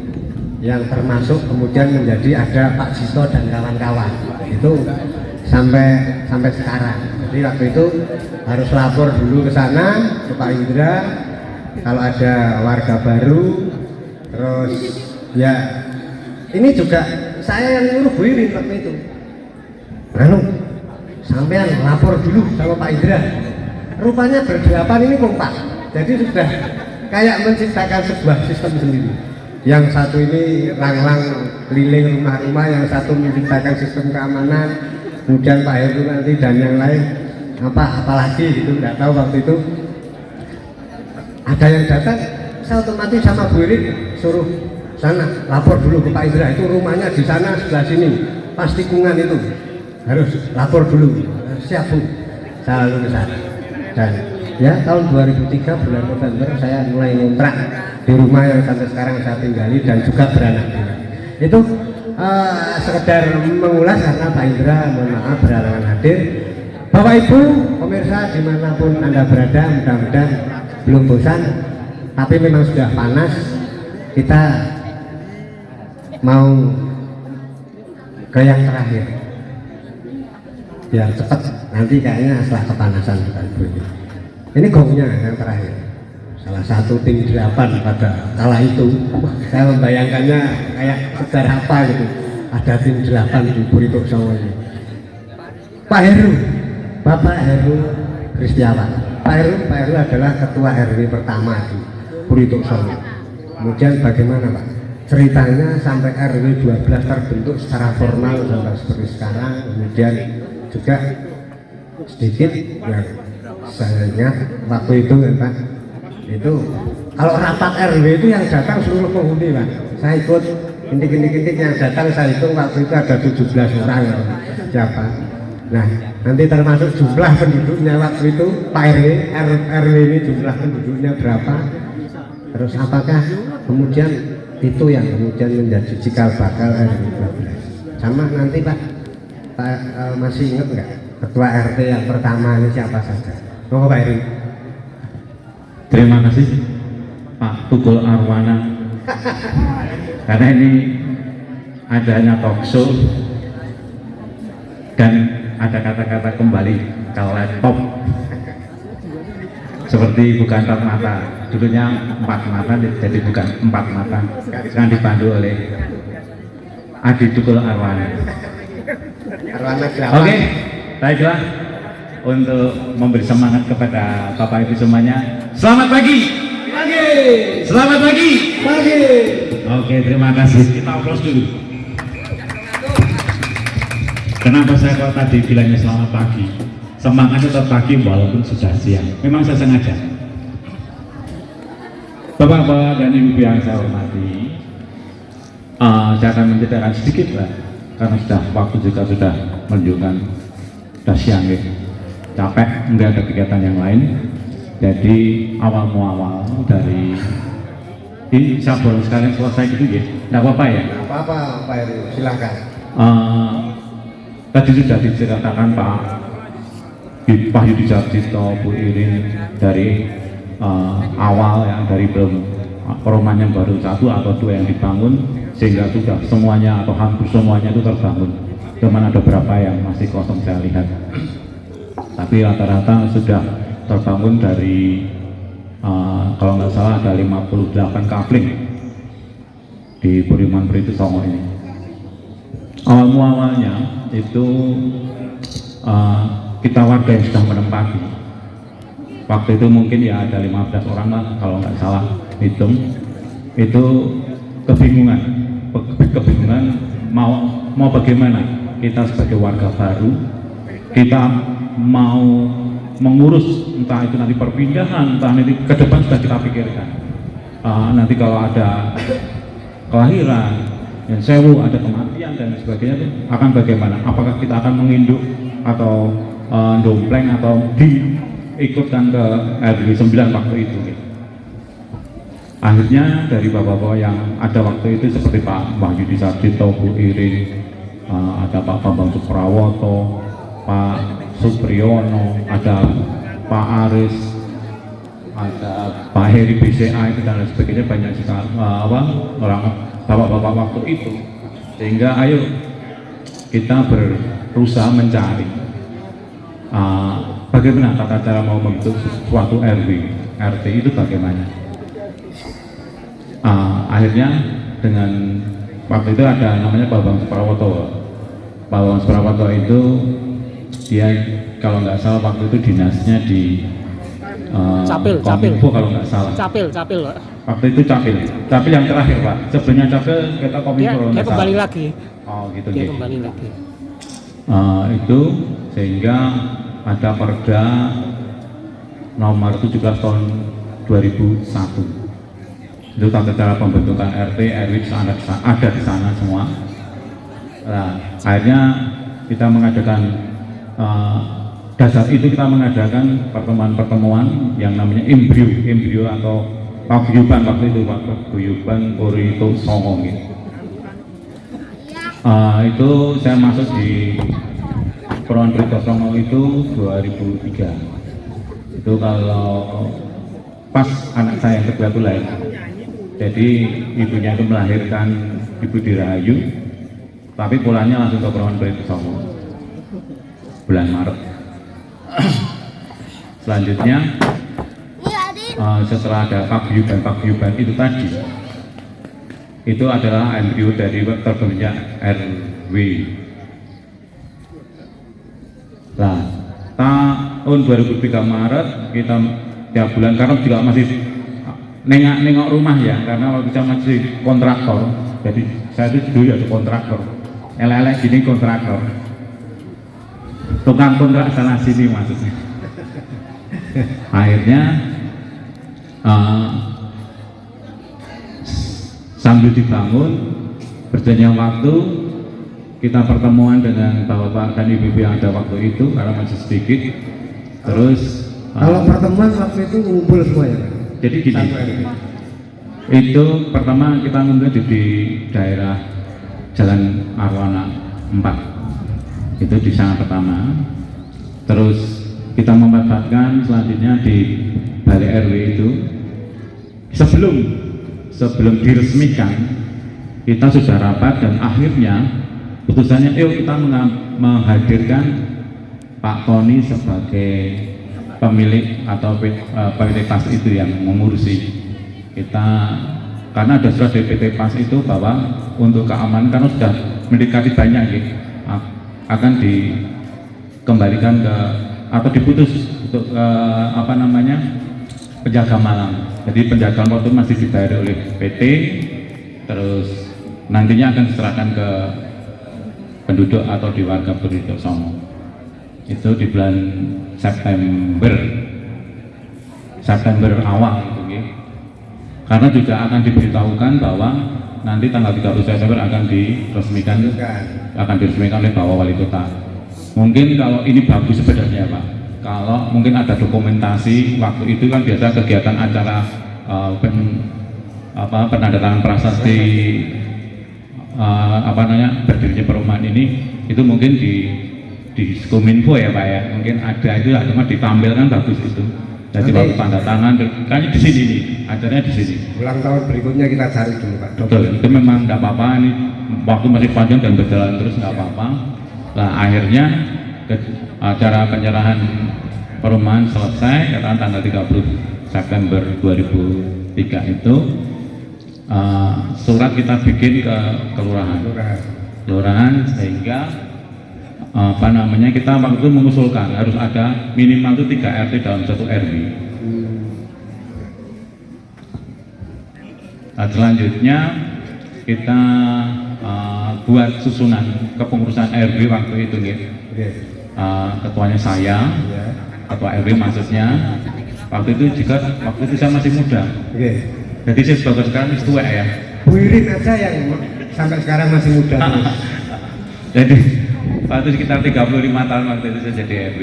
yang termasuk kemudian menjadi ada Pak Jito dan kawan-kawan itu sampai sekarang. Jadi waktu itu harus lapor dulu ke sana ke Pak Indra kalau ada warga baru. Terus ya ini juga saya yang nyuruh Bu Irin waktu itu. Sampean lapor dulu sama Pak Indra. Rupanya berdelapan ini kompak. Jadi sudah kayak menciptakan sebuah sistem sendiri. Yang satu ini ranglang keliling rumah-rumah, yang satu menciptakan sistem keamanan, kemudian Pak Heru nanti dan yang lain apalagi gitu, nggak tahu waktu itu ada yang datang, saya otomatis sama Bu Irin suruh sana lapor dulu ke Pak Indra, itu rumahnya di sana sebelah sini, pas tikungan itu harus lapor dulu. Siap Bu, saya lalu ke sana. Dan ya tahun 2003 bulan November saya mulai ngontrak di rumah yang sampai sekarang saya tinggali dan juga beranak. Itu sekedar mengulas karena Pak Indra mohon maaf berhalangan hadir. Bapak Ibu pemirsa dimanapun Anda berada, mudah-mudahan belum bosan, tapi memang sudah panas. Kita mau ke yang terakhir biar cepat, nanti kayaknya setelah kepanasan Bapak Ibu ini gongnya yang terakhir, salah satu tim 8 pada kala itu. Saya membayangkannya kayak sejarah apa gitu, ada tim 8 di Purituk Songo ini. Pak Heru, Bapak Heru Kristiawan. Pak Heru adalah ketua RW pertama di Purituk Songo. Kemudian bagaimana Pak ceritanya sampai RW 12 terbentuk secara formal sampai seperti sekarang. Kemudian juga sedikit yang saya ingat waktu itu kan Pak, itu kalau rapat RW itu yang datang seluruh penghuni Pak. Saya ikut intik-intik yang datang, saya hitung waktu itu ada 17 orang siapa. Nah nanti termasuk jumlah penduduknya waktu itu Pak RW ini jumlah penduduknya berapa, terus apakah kemudian itu yang kemudian menjadi cikal bakal RW 12. Sama nanti Pak masih ingat nggak ketua RT yang pertama ini siapa saja? Monggo Pak Heru.
Terima kasih Pak Tukul Arwana, karena ini adanya talk show dan ada kata-kata kembali ke laptop seperti bukan 4 mata, dulunya 4 mata jadi bukan 4 mata, sekarang dipandu oleh Adi Tukul Arwana. Oke, baiklah, untuk memberi semangat kepada Bapak Ibu semuanya, selamat pagi. Selamat pagi. Oke, terima kasih. Kita aplaus dulu. Kenapa saya kok tadi bilangnya selamat pagi? Semangatnya tetap pagi walaupun sudah siang. Memang saya sengaja. Bapak-bapak dan ibu yang saya hormati, saya akan menceritakan sedikit lah, karena sudah waktu juga sudah menunjukkan sudah siang ya, capek, enggak ada kegiatan yang lain. Jadi awal muawal dari ini saya boleh sekalian selesai gitu ya, enggak apa-apa ya?
Apa-apa Pak Heru, silakan.
Tadi sudah diceritakan Pak Yudi Sarjito, Bu Irin dari awal yang dari belum perumahan yang baru 1 atau 2 yang dibangun, sehingga sudah semuanya atau hampir semuanya itu terbangun. Cuman ada beberapa yang masih kosong saya lihat, tapi rata-rata sudah terbangun dari kalau nggak salah ada 58 kapling di Budiman Pritu Songo ini. Awal muawalnya itu kita warga yang sudah menempati, waktu itu mungkin ya ada 15 orang lah kalau nggak salah hitung, itu kebingungan mau bagaimana kita sebagai warga baru, kita mau mengurus entah itu nanti perpindahan, entah nanti ke depan sudah kita pikirkan, nanti kalau ada kelahiran yang sewu, ada kematian dan sebagainya itu akan bagaimana, apakah kita akan menginduk atau dompleng atau diikutkan ke RW 9 waktu itu gitu. Akhirnya dari bapak-bapak yang ada waktu itu seperti Pak Yudi Sarjito, Bu Irin, ada Pak Bambang Suprawoto, Pak Supriyono, ada Pak Aris, ada Pak Heri BCA itu dan lain sebagainya, banyak sekali orang bapak-bapak waktu itu. Sehingga ayo kita berusaha mencari bagaimana tata cara mau membentuk suatu RW, RT itu bagaimana. Akhirnya dengan waktu itu ada namanya Pak Bambang Suprawoto. Pak Bambang Suprawoto itu dia kalau nggak salah waktu itu dinasnya di Kominfo kalau nggak salah.
Capil Pak.
Waktu itu capil yang terakhir Pak. Sebelumnya capil kita Kominfo kalau
Dia
nggak
kembali
salah.
lagi.
Oh gitu.
Dia
gitu.
kembali lagi.
Itu sehingga ada Perda nomor 17 tahun 2001. Itu tata cara pembentukan RT, RW ada di sana semua. Nah, akhirnya kita mengadakan dasar itu kita mengadakan pertemuan-pertemuan yang namanya embrio atau paguyuban waktu itu, paguyuban Purito Songo gitu. Itu saya masuk di Perumahan Purito Songo itu 2003. Itu kalau pas anak saya yang kedua itu lahir. Jadi ibunya itu melahirkan Ibu Dirahayu, tapi pulangnya langsung ke Perumahan Purito Songo bulan Maret. Selanjutnya setelah ada paguyuban itu tadi, itu adalah embrio dari terbentuknya RW. Nah, tahun 2003 Maret kita tiap bulan, karena juga masih nengok rumah ya, karena waktu saya masih kontraktor, jadi saya itu dulu ya kontraktor, elek-elek gini kontraktor, tukang kontrak sana sini maksudnya. Akhirnya sambil dibangun, berjalannya waktu, kita pertemuan dengan bapak-bapak dan ibu-ibu yang ada waktu itu karena masih sedikit. Terus
Kalau pertemuan waktu itu ngumpul semua ya?
jadi gini, itu pertama kita ngumpul di daerah Jalan Arwana 4, itu di sana pertama. Terus kita memanfaatkan selanjutnya di Balai RW itu sebelum diresmikan kita sudah rapat dan akhirnya putusannya yuk kita menghadirkan Pak Tony sebagai pemilik atau pemilik pas itu yang mengurusi kita, karena ada surat DPT pas itu bahwa untuk keamanan karena sudah mendekati banyak gitu, akan dikembalikan ke atau diputus untuk penjaga malam. Jadi penjaga malam itu masih dibayar oleh PT, terus nantinya akan diserahkan ke penduduk atau di warga Purito Songo. Itu di bulan September awal itu gitu. karena juga akan diberitahukan bahwa nanti tanggal 30 September akan diresmikan oleh Bapak Wali Kota. Mungkin kalau ini bagus sebenarnya Pak, kalau mungkin ada dokumentasi waktu itu kan biasa kegiatan acara penandatangan prasasti berdirinya perumahan ini, itu mungkin di Kominfo ya Pak ya, mungkin ada itu, cuma ditampilkan bagus itu. Jadi waktu tanda tangan, kayaknya di sini nih, acaranya di sini.
Ulang tahun berikutnya kita cari dulu Pak.
Betul, itu memang nggak apa-apa, ini waktu masih panjang dan berjalan terus nggak apa-apa. Nah akhirnya acara penyerahan perumahan selesai karena tanggal 30 September 2003 itu surat kita bikin ke kelurahan sehingga kita waktu itu mengusulkan harus ada minimal itu 3 RT dalam 1 RW. Nah, selanjutnya kita buat susunan kepengurusan RW waktu itu gitu. Ketuanya saya, ketua RW maksudnya. Waktu itu saya masih muda. Jadi saya sebagai sekarang tua ya.
Bu Irin aja yang sampai sekarang masih muda.
Jadi waktu sekitar 35 tahun waktu itu saya jadi RW.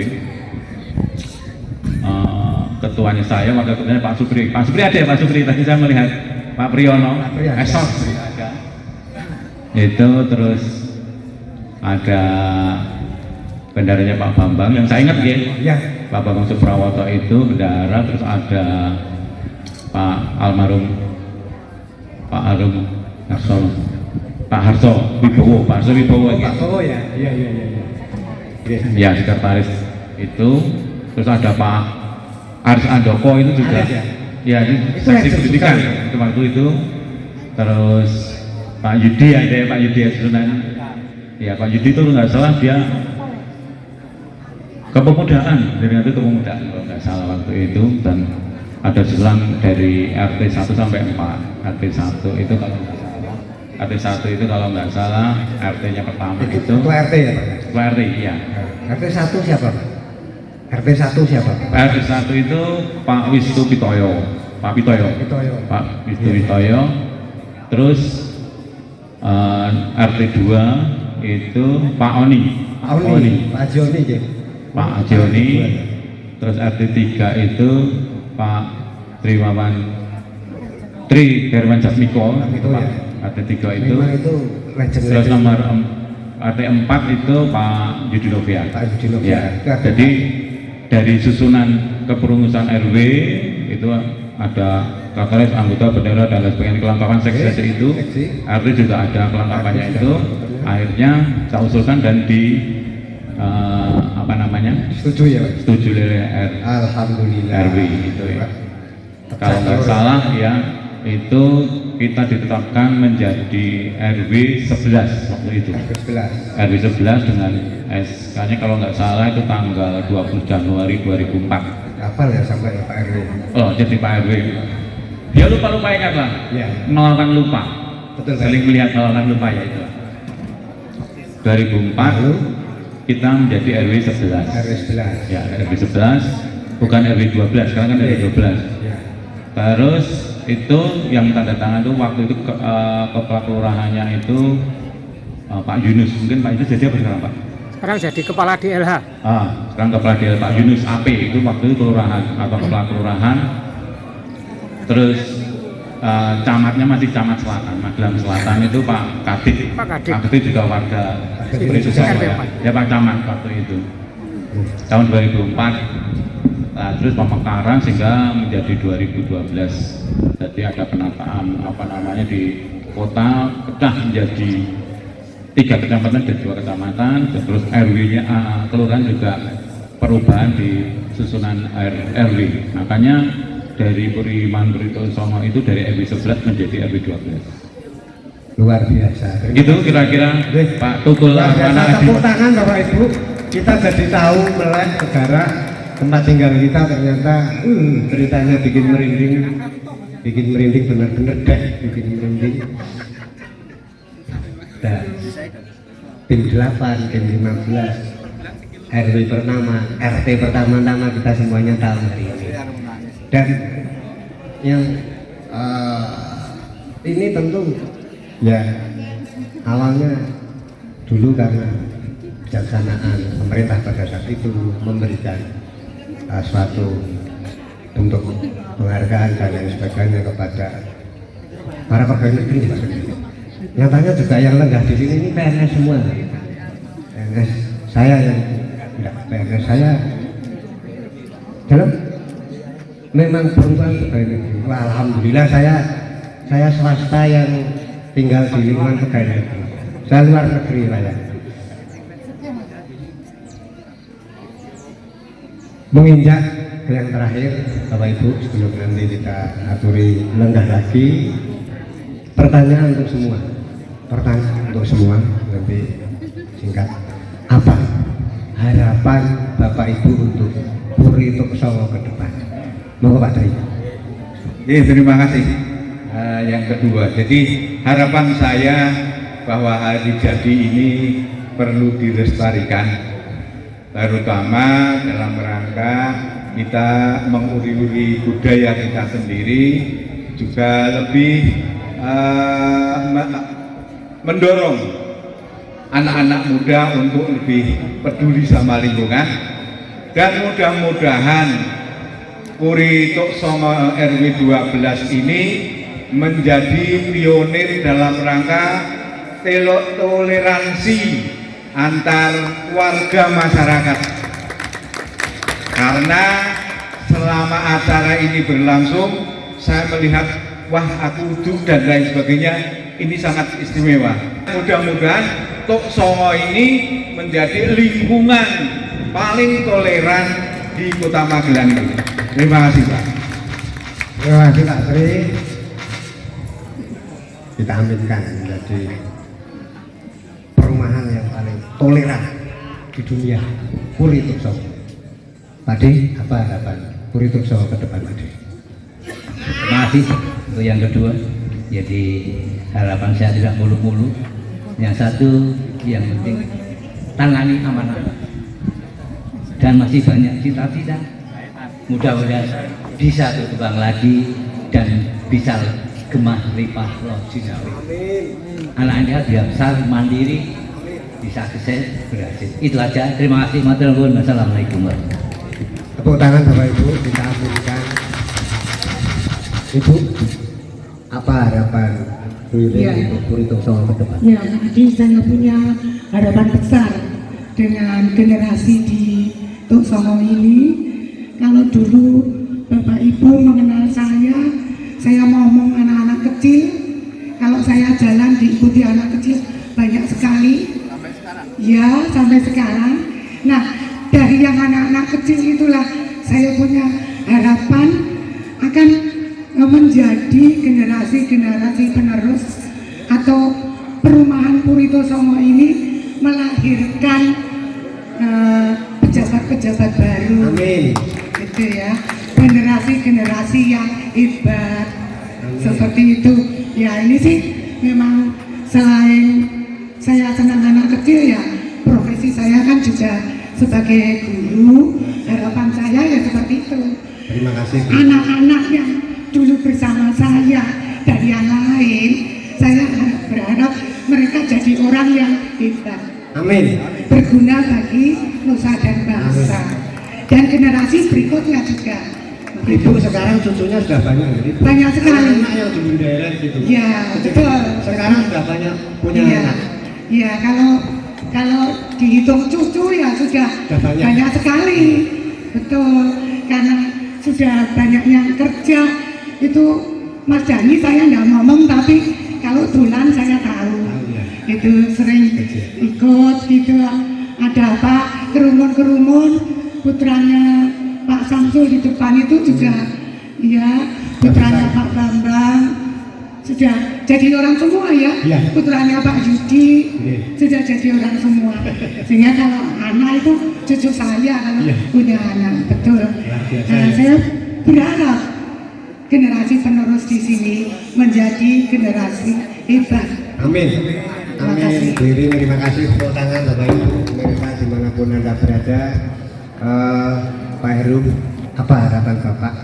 Ketuanya saya, wakil ketuanya Pak Supri. Pak Supri ada ya Pak Supri, tadi saya melihat Pak Priyono, esok ada. Itu terus ada bendaranya Pak Bambang yang saya ingat ya. Pak Bambang Suprawoto itu bendara, terus ada Pak Almarhum Pak Harso Wibowo, Pak Harso Wibowo ya. Ya sekretaris itu, terus ada Pak Aris Andoko itu juga. Ya ini seksi pendidikan waktu itu. Terus Pak Yudi ada ya, Pak Yudi Sunan. Ya Pak Yudi itu nggak salah dia kepemudaan, dari itu kepemudaan kalau nggak salah waktu itu, dan ada susulan dari RT 1 sampai 4. RT 1 itu kalau nggak salah, RT 1 itu kalau nggak salah RT-nya pertama itu
Ketua RT ya Pak?
Ketua RT, iya.
RT 1 siapa Pak? RT 1 siapa?
RT 1 itu Pak Wisnu Pitoyo, Pak Pitoyo. Pak Wisnu Pitoyo. Terus RT 2 itu Pak Oni. Pak Joni ya? Pak Joni. Terus RT 3 itu Pak Tri Herman Jasmiko. RT 3 itu. Terus nomor RT 4 itu Pak Yudi Novia. Ya. Jadi dari susunan kepengurusan RW itu ada sekretaris, anggota, bendera dan lain sebagainya, kelengkapan seksi itu. RT juga ada kelengkapannya itu. Akhirnya saya usulkan dan setuju ya Pak? Setuju oleh
Alhamdulillah.
RW itu ya. Kalau nggak salah ya, itu kita ditetapkan menjadi RW 11 waktu itu. RW 11 dengan SK-nya kalau nggak salah itu tanggal 20 Januari 2004.
Kapal ya sampai Pak RW.
Oh, jadi Pak RW. Dia lupa ingat lah.
Ya.
Melakukan lupa.
Betul.
Saling melihat melakukan lupa ya itu. 2004 lalu kita menjadi RW 11. RW 11. Ya, RW 11 bukan RW 12, sekarang kan RW 12. Ya. Terus itu yang tanda tangan itu waktu itu kepala kelurahannya itu Pak Yunus. Mungkin Pak Yunus jadi apa sekarang Pak?
Sekarang jadi kepala DLH.
Sekarang kepala DLH Pak Yunus AP itu waktu itu kelurahan atau kepala kelurahan. Terus camatnya masih camat Selatan, Magelang Selatan itu Pak Kadit. Pak Kadit juga warga seperti itu ya Pak Camat waktu itu tahun 2004. Nah, terus pemekaran sehingga menjadi 2012. Jadi ada penataan di kota pecah menjadi 3 kecamatan dan 2 kecamatan. Terus RW-nya kelurahan juga perubahan di susunan RW. Makanya dari Puriman Britosono itu dari RW 11 menjadi RW 12.
Luar biasa.
Gitu kira-kira Pak Tukul.
Tepuk tangan Bapak Ibu. Kita jadi tahu melek negara tempat tinggal kita ternyata beritanya bikin merinding benar-benar deh, bikin merinding. Dan tim 8, tim 15, RW pertama, RT pertama-tama kita semuanya tahu hari ini. Dan yang Ini tentu ya awalnya dulu karena kebijaksanaan pemerintah pada saat itu memberikan suatu bentuk penghargaan dan lain sebagainya kepada para pegawai negeri. Nyatanya juga yang lenggah di sini ini PNS semua. PNS saya yang tidak PNS saya dalam memang perempuan pegawai negeri. Wah, alhamdulillah saya swasta yang tinggal di lingkungan pegawai negeri. Saya luar negeri saya. Menginjak ke yang terakhir, Bapak Ibu, sebelum nanti kita aturi lenggah lagi, pertanyaan untuk semua. Pertanyaan untuk semua, nanti singkat. Apa harapan Bapak Ibu untuk Puri Tuksowo ke depan? Monggo Pak Tri.
Terima kasih. Yang kedua, jadi harapan saya bahwa hari jadi ini perlu dilestarikan, terutama dalam rangka kita menguri-uri budaya kita sendiri, juga lebih mendorong anak-anak muda untuk lebih peduli sama lingkungan, dan mudah-mudahan Puri Tuksowo RW 12 ini menjadi pionir dalam rangka toleransi antar warga masyarakat, karena selama acara ini berlangsung saya melihat wah aku duduk dan lain sebagainya, ini sangat istimewa. Mudah-mudahan Tuksowo ini menjadi lingkungan paling toleran di Kota Magelang ini. Terima kasih Pak.
Terima kasih Pak Tri. Kita aminkan menjadi perumahan yang paling toleran di dunia, Puri Tuksowo. Pak Di, apa harapan Puri Tuksowo ke depan Pak Di?
Terima kasih untuk yang kedua. Jadi harapan saya tidak muluk-muluk. Yang satu, yang penting tangani amanah. Dan masih banyak cita-cita. Mudah-mudahan bisa berkembang lagi dan bisa gemah lipah loh Jinawi. Anak-anak dia besar mandiri, bisa sukses berhasil. Itu aja. Terima kasih. Wassalamualaikum warahmatullahi wabarakatuh.
Tepuk tangan Bapak Ibu, kita aminkan. Ibu, apa harapan untuk Puri Tuksowo ke depan?
Ya, jadi saya punya harapan besar dengan generasi di Tuksowo ini. Kalau dulu Bapak Ibu mengenal saya ngomong anak-anak kecil, kalau saya jalan diikuti anak kecil banyak sekali. Sampai sekarang? Ya, sampai sekarang. Nah, dari yang anak-anak kecil itulah saya punya harapan akan menjadi generasi-generasi penerus atau perumahan Puri Tuksowo ini melahirkan pejabat-pejabat baru.
Amin.
Gitu ya, generasi-generasi yang hebat.
Amin.
Seperti itu. Ya ini sih memang selain saya senang anak kecil ya, profesi saya kan juga sebagai guru. Harapan saya ya seperti itu.
Terima kasih.
Anak-anak yang dulu bersama saya dan yang lain, saya berharap mereka jadi orang yang hebat.
Amin.
Berguna bagi nusa dan bangsa. Dan generasi berikutnya juga.
Ibu sekarang cucunya sudah banyak, jadi
Banyak sekali.
anak yang dulu deret gitu.
Ya, betul.
Sekarang sudah banyak punya
Iya.
anak.
Iya, kalau dihitung cucu ya sudah
banyak.
banyak sekali. Betul. Karena sudah banyak yang kerja. Itu Mas Dani saya nggak ngomong, tapi kalau Dulan saya tahu.
ya.
Itu sering ikut gitu. Ada apa kerumun-kerumun, putranya Pak Samsul di depan itu juga ya, putranya Pak Bambang sudah jadi orang semua ya.
Iya.
Putranya Pak Yudi
Iya.
sudah jadi orang semua, sehingga kalau anak itu cucu saya kalau
Iya.
punya anak. Betul.
biasa
Nah,
ya.
saya berharap generasi penerus di sini menjadi generasi hebat.
Amin.
Terima
Amin.
kasih.
Diri terima kasih, tepuk tangan Bapak Ibu pemirsa dimanapun Anda berada. Pak Heru, apa harapan Bapak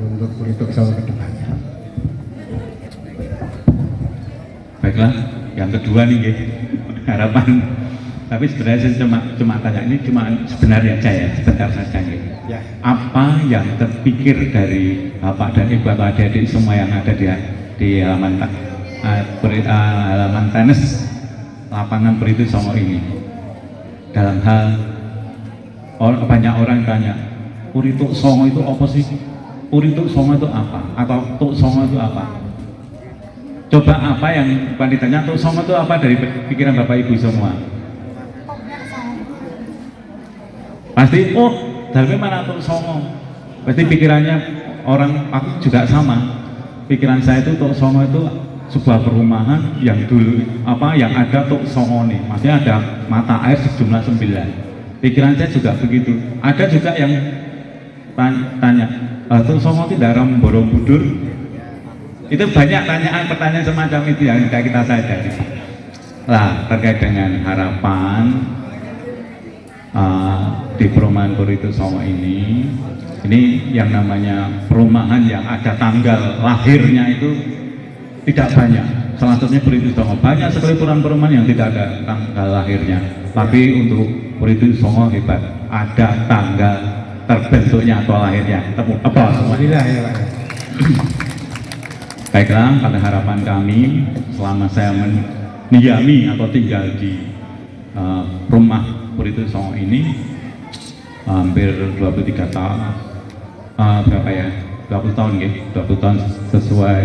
untuk Puri Tuksowo ke depan?
Baiklah, yang kedua nih, harapan. Tapi sebenarnya saya cuma tanya, ini cuma sebenarnya saya sebentar saja gitu.
Ya.
Apa yang terpikir dari Bapak dan Ibu atau adik-adik semua yang ada di halaman tenis lapangan Puritu Songo ini, dalam hal banyak orang tanya, Puritu Songo itu apa sih? Puritu Songo itu apa? Atau Tuk Songo itu apa? Coba apa yang ditanya Tuk Songo itu apa dari pikiran Bapak Ibu semua? Pasti, oh, dari mana Tuk Songo? Pasti pikirannya orang, aku juga sama. Pikiran saya itu Tuk Songo itu sebuah perumahan yang dulu yang ada Tuk Songo nih, maksudnya ada mata air sejumlah 9. Pikiran saya juga begitu. Ada juga yang tanya, Tuk Songo tidak dalam Borobudur. Itu banyak pertanyaan semacam itu yang kita sadari. Lah, terkait dengan harapan di perumahan Puritu Songo ini yang namanya perumahan yang ada tanggal lahirnya itu tidak banyak. Salah satunya Puritu Songo, banyak sekali perumahan yang tidak ada tanggal lahirnya. Tapi untuk Puritu Songo hebat, ada tanggal terbentuknya atau lahirnya. Tepuk apa semua?
Alhamdulillah ya Pak.
Baiklah, pada harapan kami selama saya mendiami atau tinggal di rumah Puritu Songo ini hampir 23 tahun, berapa ya? 20 tahun ya, 20 tahun sesuai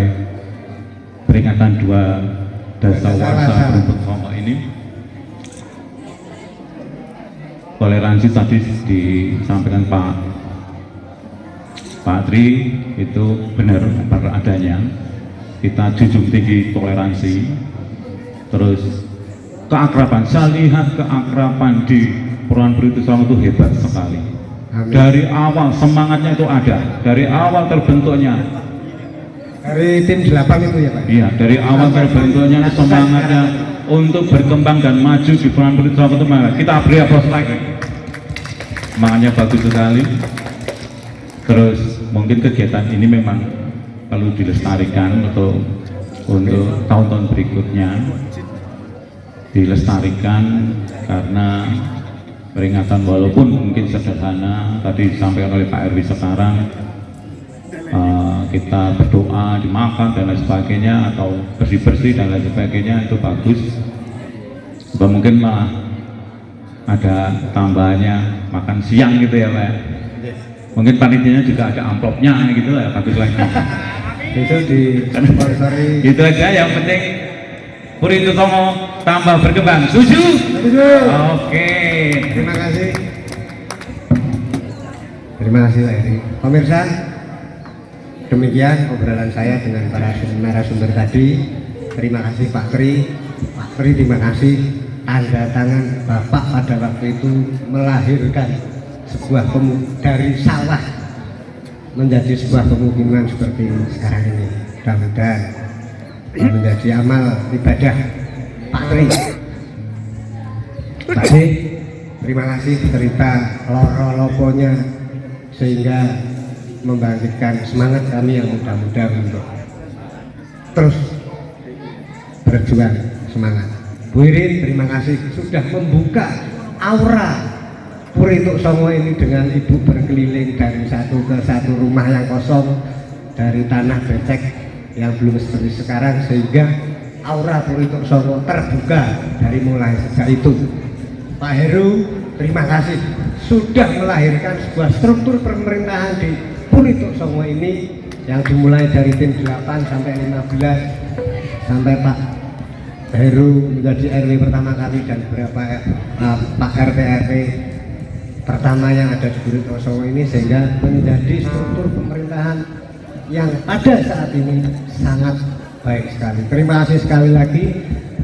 peringatan 2 dasawarsa Puritu Songo ini. Toleransi tadi disampaikan Pak Tri itu benar adanya. Kita junjung tinggi toleransi, terus keakraban. Saya lihat keakraban di perumahan Puritu Songo itu hebat sekali.
Amin.
Dari awal semangatnya itu ada, dari awal terbentuknya.
Dari tim 8 itu ya Pak?
Iya, dari awal terbentuknya semangatnya untuk berkembang dan maju di perumahan Puritu Songo itu mana? Kita beri aplaus lagi. Semangatnya bagus sekali. Terus mungkin kegiatan ini memang perlu dilestarikan atau untuk tahun-tahun berikutnya dilestarikan, karena peringatan walaupun mungkin sederhana tadi disampaikan oleh Pak RW sekarang, kita berdoa, dimakan dan lain sebagainya, atau bersih-bersih dan lain sebagainya, itu bagus. Mungkin malah ada tambahannya makan siang gitu ya Pak. Mungkin panitianya juga ada amplopnya gitu lah, bagus lagi.
Itu di sponsori.
Itu aja, yang penting Puritu Songo tambah berkembang. Setuju?
Setuju.
Oke.
Terima kasih. Terima kasih Pak Eri. Pemirsa, demikian obrolan saya dengan para narasumber tadi. Terima kasih Pak Tri. Pak Tri, terima kasih. Tanda tangan Bapak pada waktu itu melahirkan sebuah dari sawah menjadi sebuah pemukiman seperti sekarang ini. Mudah-mudahan menjadi amal ibadah Pak Tri. Pak Tri, terima kasih cerita loro-loponya sehingga membangkitkan semangat kami yang muda-muda untuk terus berjuang semangat. Bu Irin, terima kasih sudah membuka aura Puritu Songo ini dengan ibu berkeliling dari satu ke satu rumah yang kosong, dari tanah becek yang belum seperti sekarang, sehingga aura Puritu Songo terbuka dari mulai sejak itu. Pak Heru, terima kasih sudah melahirkan sebuah struktur pemerintahan di Puritu Songo ini yang dimulai dari tim 8 sampai 15 sampai Pak Heru menjadi RW pertama kali dan beberapa Pak RT pertama yang ada di Puritu Songo ini, sehingga menjadi struktur pemerintahan yang pada saat ini sangat baik sekali. Terima kasih sekali lagi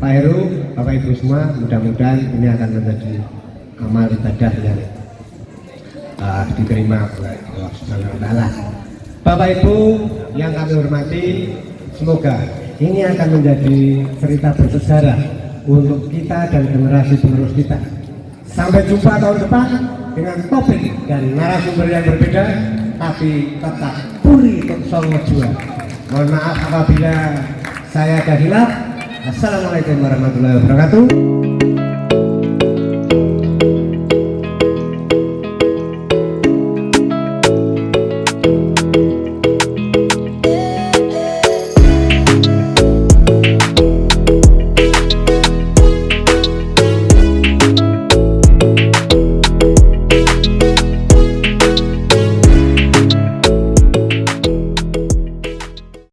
Pak Heru, Bapak Ibu semua, mudah-mudahan ini akan menjadi amal ibadah yang diterima oleh Allah Subhanahu wa Ta'ala. Bapak Ibu yang kami hormati, semoga ini akan menjadi cerita bersejarah untuk kita dan generasi penerus kita. Sampai jumpa tahun depan dengan topik dan narasumber yang berbeda, tapi tetap Puritu Songo jua. Mohon maaf apabila saya ada hilaf. Assalamualaikum warahmatullahi wabarakatuh.